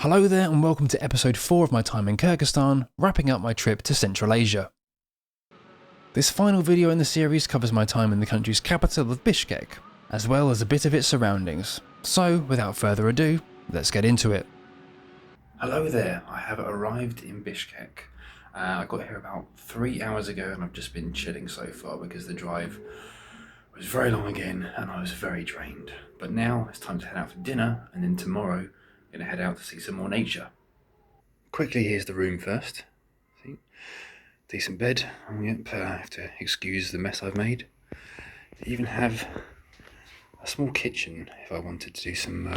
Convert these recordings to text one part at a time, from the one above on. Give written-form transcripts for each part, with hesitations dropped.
Hello there and welcome to episode 4 of my time in Kyrgyzstan, wrapping up my trip to Central Asia. This final video in the series covers my time in the country's capital of Bishkek, as well as a bit of its surroundings. So, without further ado, let's get into it. Hello there, I have arrived in Bishkek. I got here about 3 hours ago and I've just been chilling so far because the drive was very long again and I was very drained. But now it's time to head out for dinner, and then tomorrow I'm going to head out to see some more nature. Quickly, here's the room first. See? Decent bed. Oh, yep, I have to excuse the mess I've made. They even have a small kitchen if I wanted to do some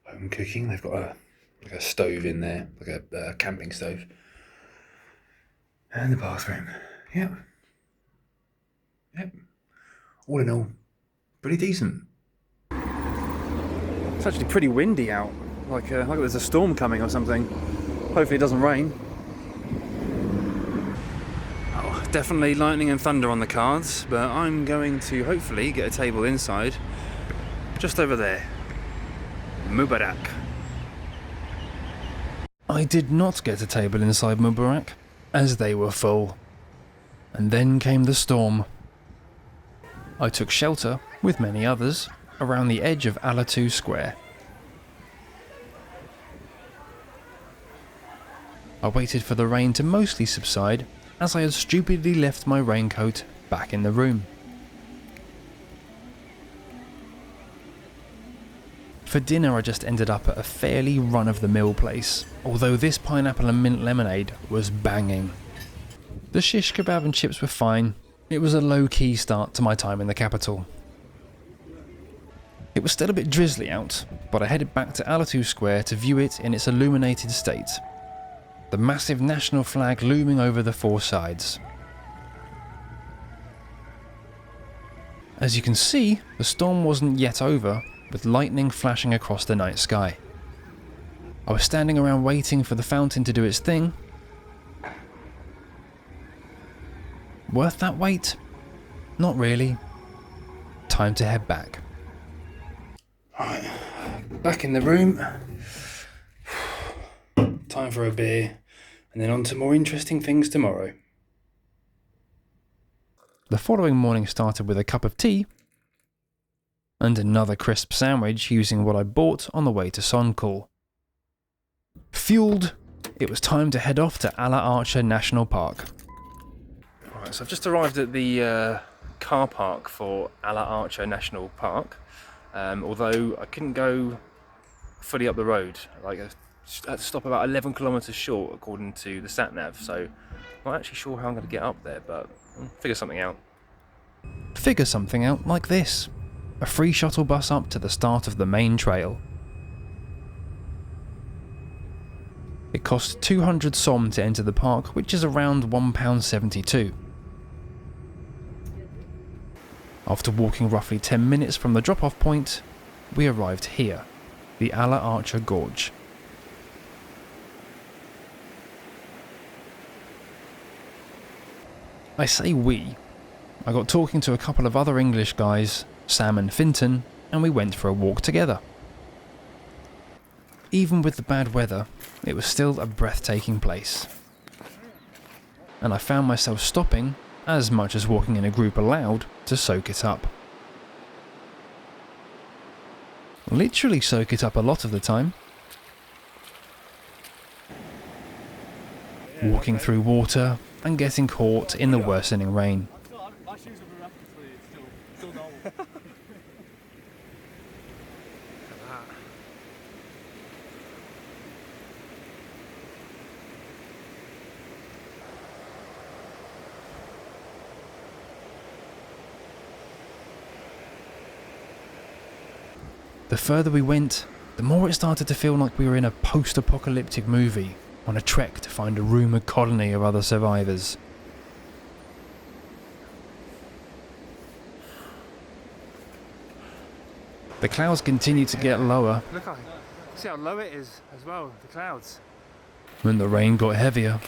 home cooking. They've got a stove in there, like a camping stove. And the bathroom. Yep. All in all, pretty decent. It's actually pretty windy out. Like there's a storm coming or something. Hopefully it doesn't rain. Oh, definitely lightning and thunder on the cards, but I'm going to hopefully get a table inside, just over there. Mubarak. I did not get a table inside Mubarak, as they were full. And then came the storm. I took shelter, with many others, around the edge of Alatu Square. I waited for the rain to mostly subside, as I had stupidly left my raincoat back in the room. For dinner I just ended up at a fairly run-of-the-mill place, although this pineapple and mint lemonade was banging. The shish kebab and chips were fine. It was a low-key start to my time in the capital. It was still a bit drizzly out, but I headed back to Alatu Square to view it in its illuminated state. The massive national flag looming over the four sides. As you can see, the storm wasn't yet over, with lightning flashing across the night sky. I was standing around waiting for the fountain to do its thing. Worth that wait? Not really. Time to head back. Right, back in the room. Time for a beer, and then on to more interesting things tomorrow. The following morning started with a cup of tea and another crisp sandwich using what I bought on the way to Sonkul. Fueled, it was time to head off to Ala Archa National Park. Right, so I've just arrived at the car park for Ala Archa National Park, although I couldn't go fully up the road. I had to stop about 11 kilometres short according to the sat-nav, so I'm not actually sure how I'm going to get up there, but I'll figure something out. Figure something out like this. A free shuttle bus up to the start of the main trail. It cost 200 som to enter the park, which is around £1.72. After walking roughly 10 minutes from the drop-off point, we arrived here, the Ala Archa Gorge. I say we. I got talking to a couple of other English guys, Sam and Finton, and we went for a walk together. Even with the bad weather, it was still a breathtaking place. And I found myself stopping, as much as walking in a group allowed, to soak it up. Literally soak it up a lot of the time. Walking through water and getting caught in the worsening rain. The further we went, the more it started to feel like we were in a post-apocalyptic movie, on a trek to find a rumoured colony of other survivors. The clouds continued to get lower. Look, see how low it is as well, the clouds. When the rain got heavier.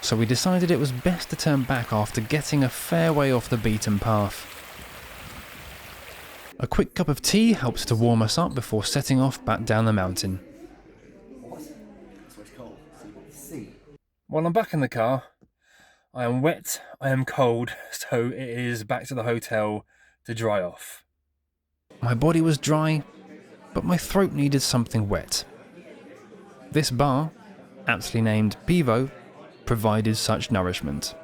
So we decided it was best to turn back after getting a fair way off the beaten path. A quick cup of tea helped to warm us up before setting off back down the mountain. Well, I'm back in the car. I am wet, I am cold, so it is back to the hotel to dry off. My body was dry, but my throat needed something wet. This bar, aptly named Pivo, provided such nourishment.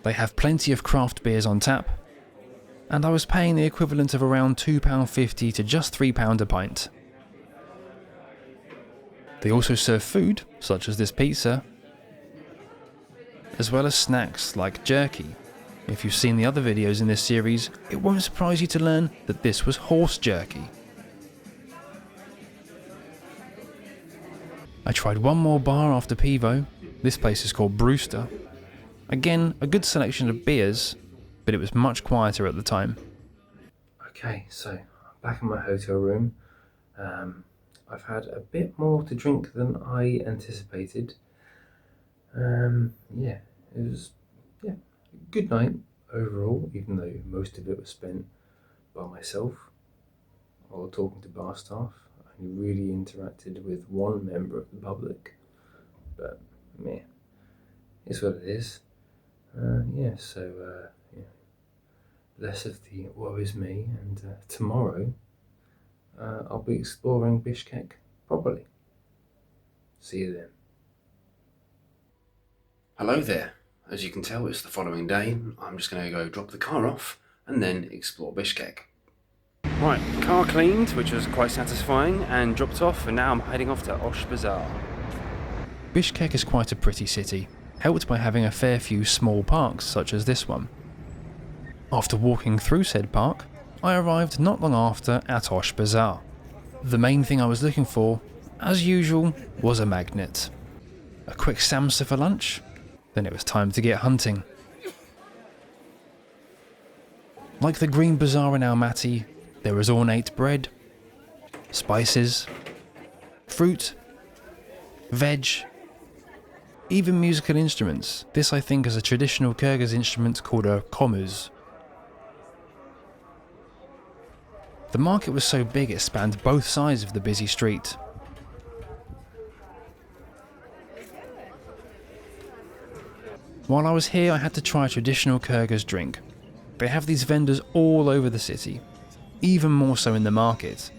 They have plenty of craft beers on tap, and I was paying the equivalent of around £2.50 to just £3 a pint. They also serve food, such as this pizza, as well as snacks like jerky. If you've seen the other videos in this series, it won't surprise you to learn that this was horse jerky. I tried one more bar after Pivo. This place is called Brewster. Again, a good selection of beers, but it was much quieter at the time. Okay, so I'm back in my hotel room. I've had a bit more to drink than I anticipated. It was a good night overall, even though most of it was spent by myself while talking to bar staff. I only really interacted with one member of the public, but it's what it is. Less of the woe is me, and tomorrow I'll be exploring Bishkek properly. See you then. Hello there. As you can tell, it's the following day. I'm just going to go drop the car off and then explore Bishkek. Right, car cleaned, which was quite satisfying, and dropped off, and now I'm heading off to Osh Bazaar. Bishkek is quite a pretty city, helped by having a fair few small parks such as this one. After walking through said park, I arrived not long after at Osh Bazaar. The main thing I was looking for, as usual, was a magnet. A quick samsa for lunch, then it was time to get hunting. Like the Green Bazaar in Almaty, there was ornate bread, spices, fruit, veg, even musical instruments. This I think is a traditional Kyrgyz instrument called a komuz. The market was so big it spanned both sides of the busy street. While I was here, I had to try a traditional Kyrgyz drink. They have these vendors all over the city, even more so in the market.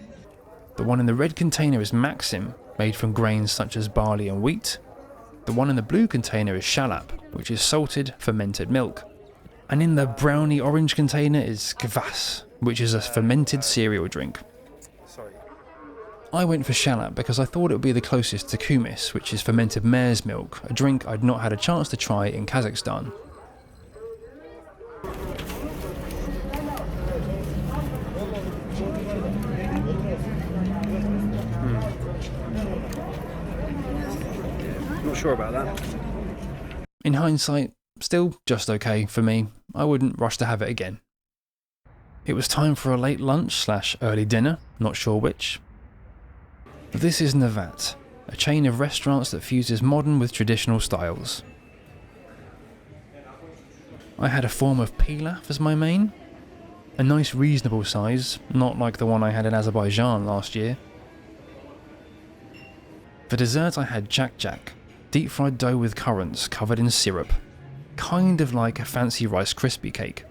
The one in the red container is Maxim, made from grains such as barley and wheat. The one in the blue container is Shalap, which is salted, fermented milk. And in the browny orange container is Kvass, which is a fermented cereal drink. I went for Shalap because I thought it would be the closest to kumis, which is fermented mare's milk, a drink I'd not had a chance to try in Kazakhstan. Not sure about that. In hindsight, still just okay for me. I wouldn't rush to have it again. It was time for a late lunch / early dinner, not sure which. This is Navat, a chain of restaurants that fuses modern with traditional styles. I had a form of pilaf as my main, a nice reasonable size, not like the one I had in Azerbaijan last year. For dessert I had jak, deep fried dough with currants covered in syrup, kind of like a fancy Rice Krispie cake.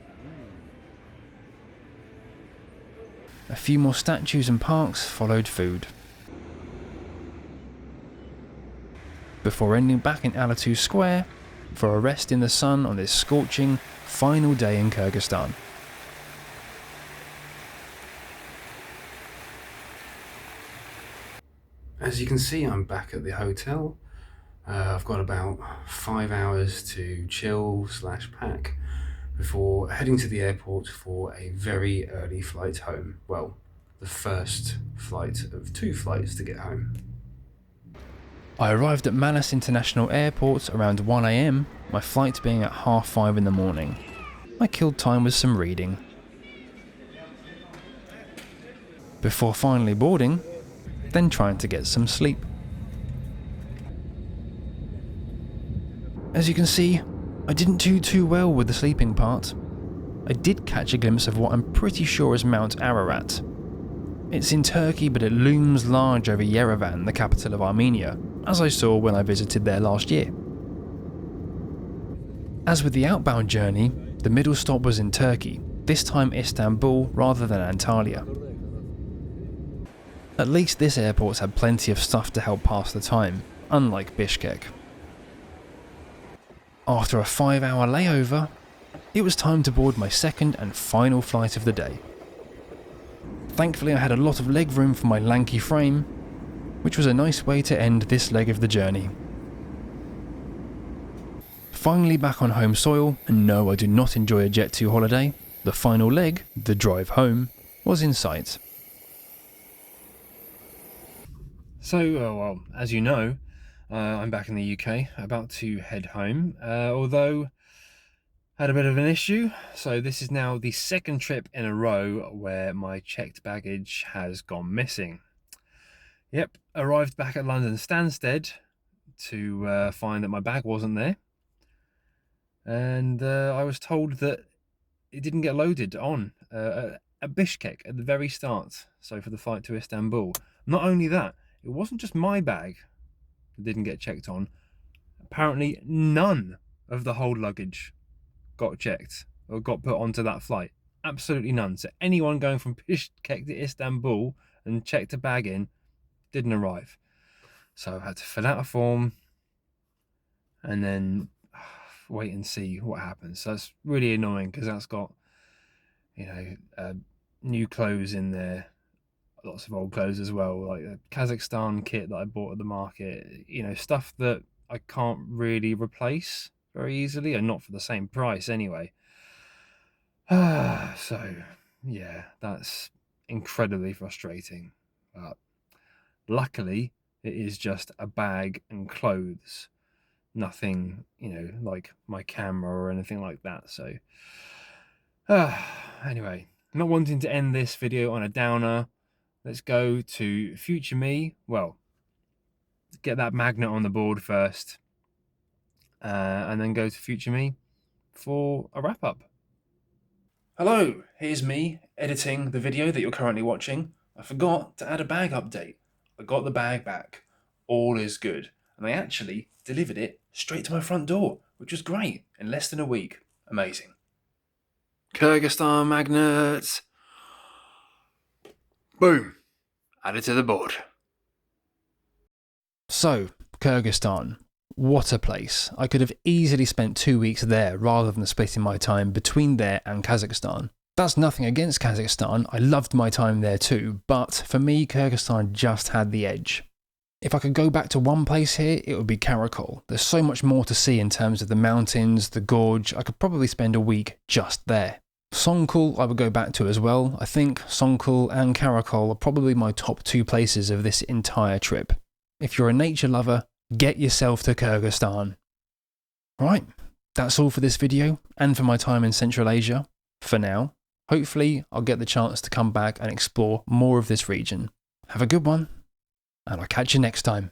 A few more statues and parks followed food, before ending back in Alatu Square for a rest in the sun on this scorching final day in Kyrgyzstan. As you can see, I'm back at the hotel. I've got about 5 hours to chill / pack before heading to the airport for a very early flight home. Well, the first flight of 2 flights to get home. I arrived at Manas International Airport around 1 AM, my flight being at 5:30 in the morning. I killed time with some reading. Before finally boarding, then trying to get some sleep. As you can see, I didn't do too well with the sleeping part. I did catch a glimpse of what I'm pretty sure is Mount Ararat. It's in Turkey, but it looms large over Yerevan, the capital of Armenia, as I saw when I visited there last year. As with the outbound journey, the middle stop was in Turkey, this time Istanbul rather than Antalya. At least this airport's had plenty of stuff to help pass the time, unlike Bishkek. After a 5-hour layover, it was time to board my second and final flight of the day. Thankfully I had a lot of leg room for my lanky frame, which was a nice way to end this leg of the journey. Finally back on home soil, and no, I do not enjoy a Jet2 holiday, the final leg, the drive home, was in sight. So, well, as you know, I'm back in the UK, about to head home, although I had a bit of an issue. So this is now the second trip in a row where my checked baggage has gone missing. Yep, arrived back at London Stansted to find that my bag wasn't there. And I was told that it didn't get loaded on at Bishkek at the very start, so for the flight to Istanbul. Not only that, it wasn't just my bag that didn't get checked on. Apparently none of the hold luggage got checked or got put onto that flight. Absolutely none. So anyone going from Bishkek to Istanbul and checked a bag in didn't arrive. So I had to fill out a form and then wait and see what happens. So that's really annoying because that's got, you know, new clothes in there, lots of old clothes as well, like a Kazakhstan kit that I bought at the market, you know, stuff that I can't really replace very easily, and not for the same price anyway. So yeah, that's incredibly frustrating, but luckily it is just a bag and clothes, nothing, you know, like my camera or anything like that. So anyway, not wanting to end this video on a downer, let's go to future me. Well, get that magnet on the board first, and then go to future me for a wrap up. Hello, here's me editing the video that you're currently watching. I forgot to add a bag update. I got the bag back. All is good. And they actually delivered it straight to my front door, which was great, in less than a week. Amazing. Kyrgyzstan magnets. Boom. Added to the board. So, Kyrgyzstan. What a place. I could have easily spent 2 weeks there rather than splitting my time between there and Kazakhstan. That's nothing against Kazakhstan, I loved my time there too, but for me Kyrgyzstan just had the edge. If I could go back to one place here, it would be Karakol. There's so much more to see in terms of the mountains, the gorge. I could probably spend a week just there. Songkul I would go back to as well. I think Songkul and Karakol are probably my top 2 places of this entire trip. If you're a nature lover, get yourself to Kyrgyzstan. Right, that's all for this video and for my time in Central Asia, for now. Hopefully I'll get the chance to come back and explore more of this region. Have a good one, and I'll catch you next time.